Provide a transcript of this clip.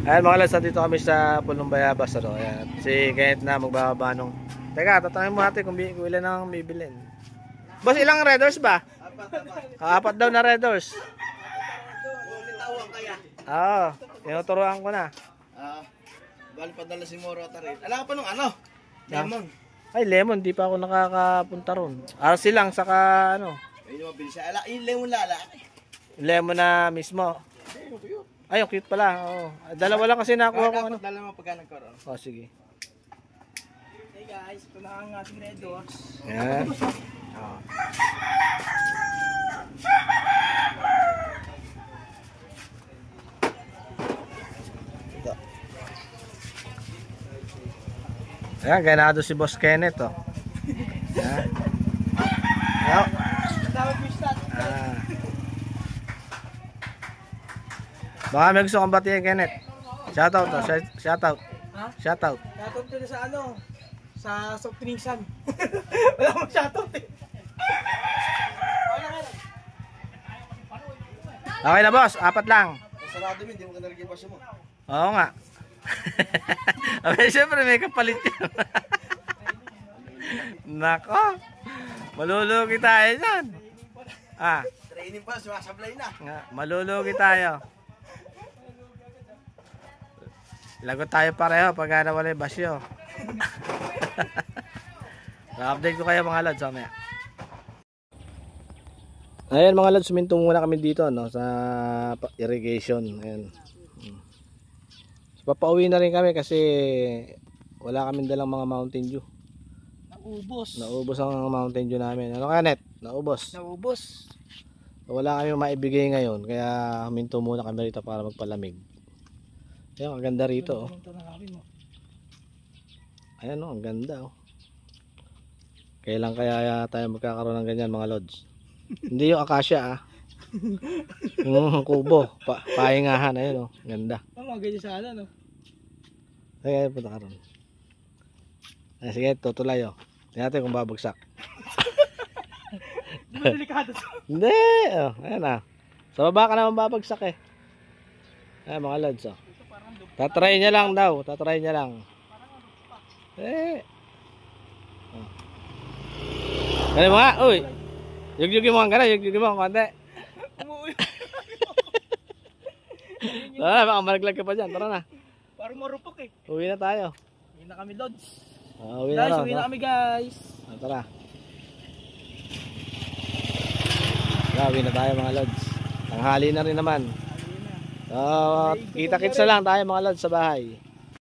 Ayan mga lads, dito kami sa Pulong Bayabas. Ayan. Si Kenneth na magbababa nung... Teka, tatanungin mo natin kung ilan ang bibilin. Boss, ilang red horse ba? Apat daw na red horse. Oo, tinuturuan ko na. Bali padala si Moro Rotary. Alam ka pa nung ano? Lemon. Ay, lemon, di pa ako nakakapunta ron. RC lang, saka ano. Ayun yung mabilis. Yung lemon lala. Lemon na mismo. Ay, yung cute pala. Oo. Dalawa lang kasi nakuha ko ano. Dala mo pagka nagkaroon. Oh, sige. Hey guys, ito na ang ating red horse. Ayan. Ito. Ayan, ganado si Boss Kenneth, oh. Ayan. Ayan. Baka may gusto kong batiin, Kenneth. Shoutout, oh. Shoutout. Ha? Shoutout. Shoutout ko na sa ano? Sa soft drinksan. Wala akong shoutout eh. Okay na, boss. Apat lang. Sarado mo, hindi mo ka nalagay yung basyo mo. Oo nga. Okay, syempre may kapalit yan. Nako. Malulugi tayo dyan. Training pa, sumasablay na. Malulugi tayo. Lagot tayo pareho pag nawala yung basyo. Na-update ko kayo mga lads. Mamaya. Ayan mga lads, suminto muna kami dito no, sa irrigation. Ayan. So, papauwi na rin kami kasi wala kami dalang mga Mountain Dew. Naubos ang Mountain Dew namin. Ano Kenneth? Naubos. So, wala kami maibigay ngayon kaya huminto muna kami rito para magpalamig. Ayan, ang ganda rito. Oh. Ayan oh, ang ganda oh. Kailan kaya tayo magkakaroon ng ganyan mga lods? Hindi yung akasya yung kubo, pahingahan. Ayun oh, ganda. Ganyan sa ala no? Sige, punta ka ron. Sige, tutulay oh. Tingnan natin kung babagsak. Di ba delikado to? Hindi oh, ayan ah. Sa baba ka naman babagsak eh. Ayan mga lods oh. Tatry niya lang daw, tatry niya lang. Kaya mga, uy. Yugyugin mo ang gana, yugyugin mo ang konti. Tara na, baka malaglag ka pa dyan, tara na. Parang marupok eh. Uwi na tayo. Uwi na kami Lods. Uwi na rin. Uwi na kami guys. Tara. Uwi na tayo mga Lods. Tanghali na rin naman. So, kita-kits na lang tayo mga Lods sa bahay.